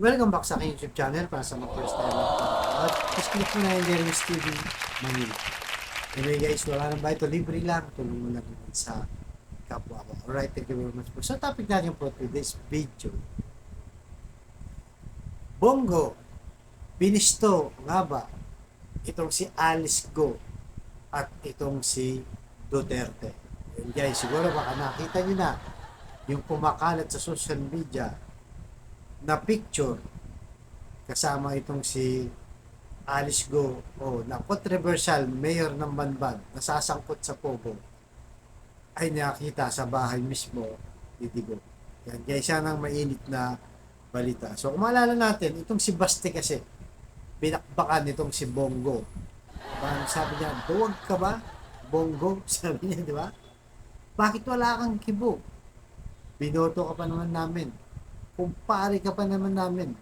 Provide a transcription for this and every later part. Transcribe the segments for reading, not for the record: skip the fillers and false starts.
Welcome back sa aking YouTube channel para sa mga first time at please click mo na yung Jeremy's TV Manila. Anyway guys, wala nang ba ito, libre lang. Tulong mo lang naman sa kapwa ko. Alright, thank you very much po. So topic natin po today's video. Bongo, binisto nga ba itong si Alice Go at itong si Duterte? And guys, siguro baka nakita nyo na yung kumakalat sa social media na picture kasama itong si Alice Go na controversial mayor ng Banban nasasangkot sa Pogo ay nakita sa bahay mismo ni Digo. Yan, guys, yan ang mainit na balita. So kung maalala natin, itong si Baste kasi binakbakan itong si Bongo. Parang sabi niya, duwag ka ba? Bongo, sabi niya, di ba? Bakit wala kang kibo? Binoto ka pa naman namin. Kumpare ka pa naman namin.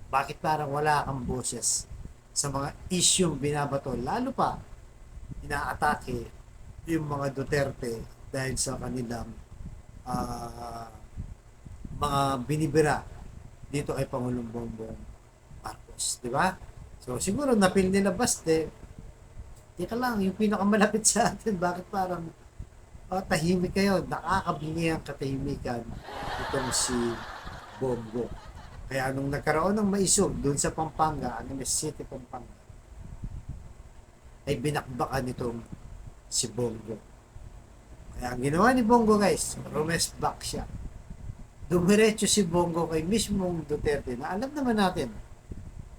Bakit parang wala kang boses sa mga isyong binabato? Lalo pa, inaatake yung mga Duterte dahil sa kanilang mga binibira dito kay Pangulong Bongbong Marcos. Di ba? So, siguro napil nila Baste. Tika lang, yung pinakamalapit sa atin, bakit parang tahimik kayo? Nakakabingi ang katahimikan itong si Bongo. Kaya nung nagkaroon ng maisog doon sa Pampanga, Angeles City, Pampanga, ay binakbakan itong si Bongo. Kaya ang ginawa ni Bongo guys, rumest back siya. Dumiretso si Bongo kay mismong Duterte na alam naman natin,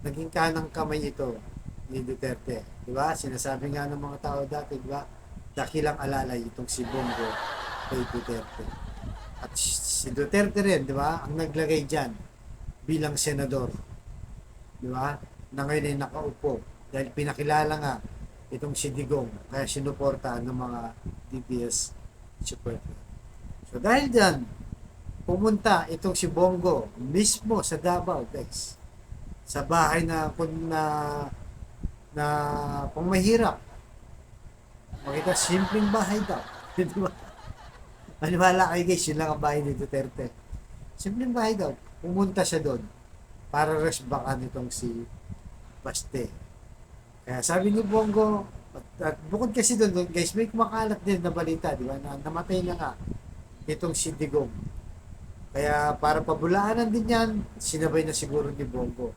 naging kanang kamay ito ni Duterte. Diba? Sinasabi nga ng mga tao dati, diba? Dakilang alalay itong si Bongo kay Duterte. At si Duterte rin, di ba, ang naglagay dyan bilang senador. Di ba? Na ngayon ay nakaupo dahil pinakilala nga itong si Digong kaya sinuporta ng mga DPS supporter. So dahil dyan, pumunta itong si Bongo mismo sa Davao, guys. Sa bahay na na pang mahirap. Makita, simpleng bahay daw. Di ba? Maniwala kayo guys, yun lang ang bahay ni Duterte. Simpleng bahay daw. Pumunta siya doon para resbakan itong si Baste. Kaya sabi ni Bongo, at bukod kasi doon guys, may kumakalat din na balita, di ba? Na namatay na nga itong si Digong. Kaya para pabulaanan din yan, sinabay na siguro ni Bongo.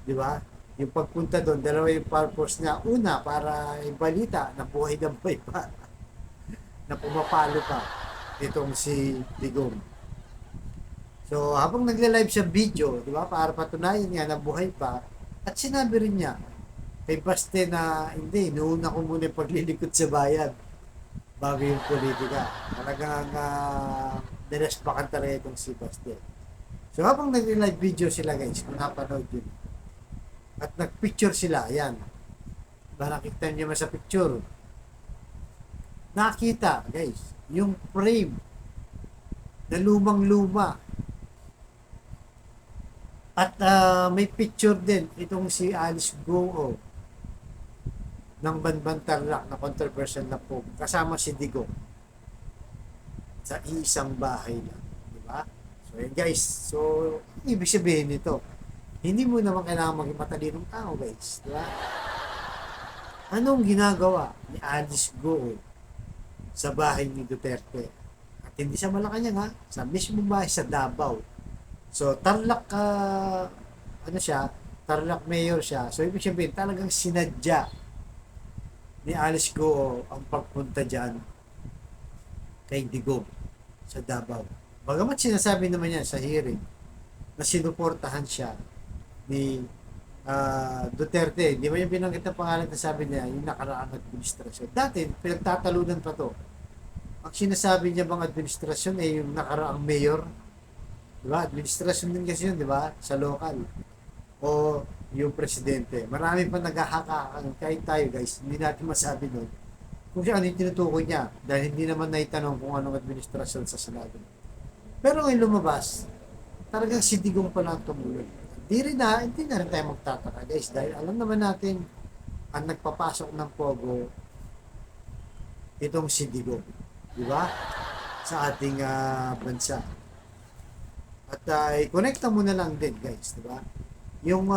Di ba? Yung pagpunta doon, dalawa yung purpose niya. Una, para ibalita na buhay na buhay pa. Na pumapalo pa itong si Digong. So, habang nagle-live siya video, di ba, para patunayan niya na buhay pa, at sinabi rin niya kay Baste na, hindi, noona ko muna yung paglilikod sa bayan bago yung politika. Talagang nirespakan talaga itong si Baste. So, habang nagle-live video sila guys, kung napanood yun, at nagpicture sila, ayan, ba nakita niyo sa picture, nakita guys, yung frame na lumang-luma. At may picture din itong si Alice Go ng Banban Tarlac na controversial na po kasama si Digong sa isang bahay lang, di ba? So yun guys, so ibig sabihin nito, hindi mo naman kailangan maging matalinong tao guys, di ba? Anong ginagawa ni Alice Go sa bahay ni Duterte? At hindi sa Malacanang ha, sa mismong bahay sa Davao. So Tarlac Tarlac mayor siya. So ibig sabihin talagang sinadya ni Alice Go ang pagpunta diyan kay Digong sa Davao. Bagamat sinasabi naman niya sa hearing na sinuportahan siya ni Duterte, di ba yung binanggit na pangalan na sabi niya, yung nakaraang administrasyon. Dati, pinagtatalunan pa to. Ang sinasabi niya bang administrasyon ay yung nakaraang mayor. Di ba? Administrasyon din kasi yun, di ba? Sa local. O yung presidente. Marami pa naghahaka. Kahit tayo guys, hindi natin masabi nun kung siya ano yung tinutukoy niya. Dahil hindi naman naitanong kung anong administrasyon sa Senado. Pero ngayon lumabas, talagang si Digong pa lang tumulong. Hindi na rin tayo magtataka guys dahil alam naman natin ang nagpapasok ng Pogo itong si Digong, di ba? Sa ating bansa. At i-connecta mo na lang din guys, di ba? Yung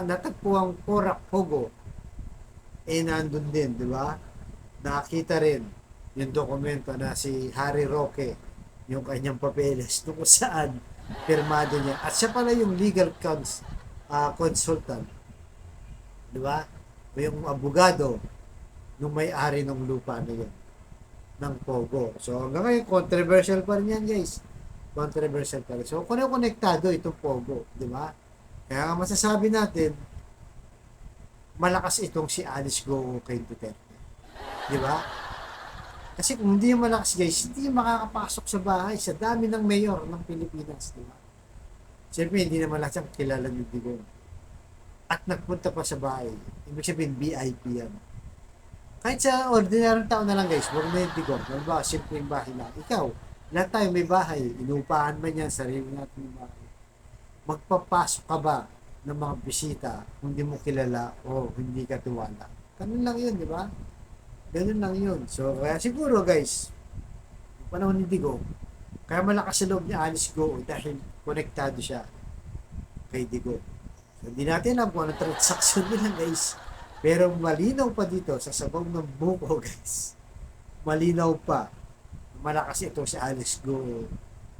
natagpuang Korak Pogo, nandun din, di ba? Nakita rin yung dokumento na si Harry Roque, yung kanyang papeles, kung saan pirmado niya. At siya pala yung legal consultant, di ba? O yung abogado nung may-ari ng lupa na yun, ng Pogo. So hanggang ngayon, controversial pa rin yan guys. Controversial pa rin. So konektado itong Pogo, di ba? Kaya masasabi natin, malakas itong si Alice Go kay Duterte. Di ba? Kasi kung hindi yung malakas guys, hindi yung makakapasok sa bahay sa dami ng mayor ng Pilipinas. Di ba? Siyempre, hindi naman lahat siyang kilala ni Digong. At nagpunta pa sa bahay. Ibig sabihin, VIP yan. Kahit sa ordinaryong tao na lang guys, huwag na yung Digong. Halimbawa, simpleng bahay lang. Ikaw, lahat tayo may bahay. Inupahan man yan, sarili natin yung bahay. Magpapasok ka ba ng mga bisita kung hindi mo kilala o hindi ka tiwala? Ganun lang yun, di ba? Ganun lang yun. So, kaya siguro guys, yung panahon ni Digong, kaya malakas sa loob ni Alice Go dahil konektado siya kay Digong. So, hindi natin alam kung anong transaction nila guys. Pero malinaw pa dito sa sabaw ng buko guys. Malinaw pa. Malakas ito si Alice Go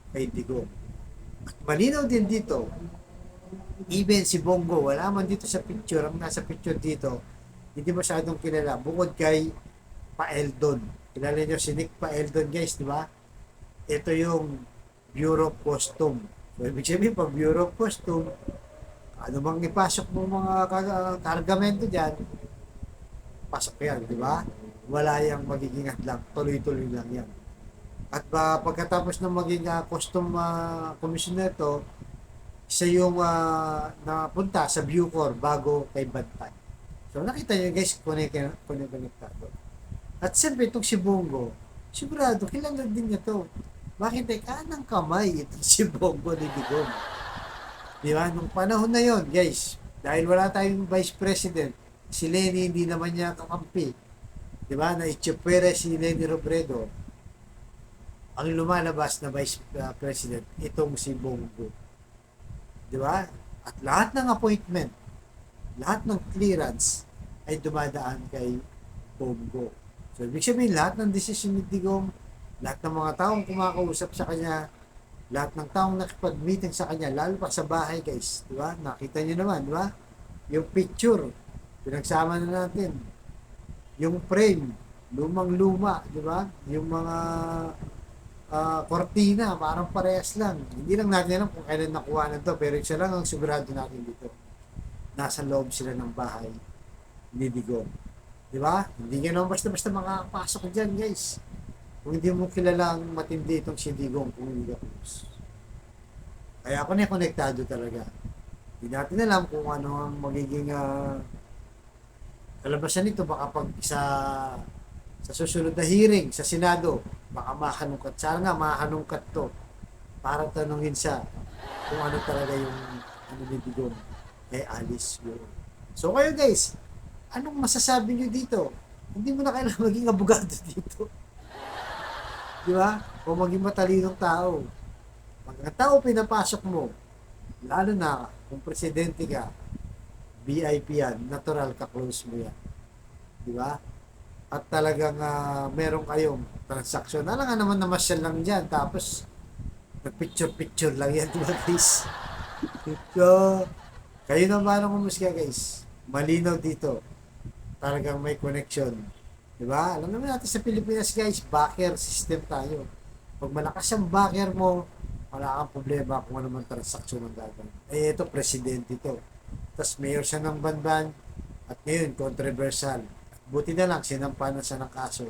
kay Digong. At malinaw din dito, even si Bongo, wala man dito sa picture, ang nasa picture dito, hindi masyadong kilala. Bukod kay Paeldon. Kilala nyo si Nick Paeldon guys, di ba? Ito yung Bureau of Custom. So, ibig sabihin, pag Bureau of Custom, ano bang ipasok mo mga kargamento dyan, pasok yan, di ba? Wala yung magiging hadlang, tuloy-tuloy lang yan. At pagkatapos ng maging custom commissioner to, siya yung napunta sa Bucor bago kay Bantay. So nakita nyo guys, konektado. At siyempre itong si Bongo, sigurado, kilala din niya to. Bakit kanang kamay itong si Bongo ni Digong? Di ba? Nung panahon na yon guys, dahil wala tayong vice president, si Leni hindi naman niya kakampi. Di ba? Na itsupere si Leni Robredo. Ang lumalabas na vice president, itong si Bongo. Di ba? At lahat ng appointment, lahat ng clearance ay dumadaan kay Bongo. So, ibig sabihin, lahat ng desisyon ni Digong, lahat ng mga taong kumakausap sa kanya, lahat ng taong nakipag-meeting sa kanya, lalo pa sa bahay guys, di ba? Nakita niyo naman, di ba? Yung picture, pinagsama na natin. Yung frame, lumang-luma, di ba? Yung mga kortina, parang parehas lang. Hindi lang natin alam kung kailan nakuha na to, pero isa lang ang sigurado natin dito. Nasa loob sila ng bahay ni Digong. Di ba? Hindi nga naman basta-basta makakapasok dyan, guys. Kung hindi mo kilalang matindi itong si Digong, kung hindi ka close. Kaya ako na konektado talaga. Hindi natin alam kung ano ang magiging kalabasan nito. Baka pag sa susunod na hearing sa Senado, baka mahanungkat. Sana nga mahanungkat to para tanungin siya kung ano talaga yung ano ni Digong kay Alice Go. So kayo guys, anong masasabi nyo dito? Hindi mo na kailangan maging abogado dito. Di ba? O maging matalinong tao. Pag ang tao pinapasok mo, lalo na kung presidente ka, VIP yan, natural ka, close mo yan. Di ba? At talagang meron kayong transaction. Alam nga naman na masyal lang dyan. Tapos, nag-picture-picture lang yan, diba guys? So, kayo naman ang umusga guys. Malinaw dito. Talagang may connection. Diba? Alam naman natin sa Pilipinas guys, backer system tayo. Pag malakas ang backer mo, wala kang problema kung ano man transaksyon ang gagawin. Eh, ito, presidente ito. Tapos mayor siya ng Banban. At ngayon, controversial. Buti na lang, sinampanan siya ng kaso.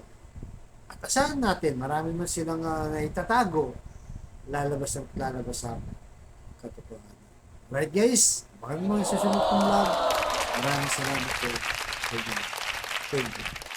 At asahan natin, marami man silang naitatago. Lalabas ang katotohanan. Right guys, baka mo yung susunod kong vlog. Maraming salamat po. Thank you.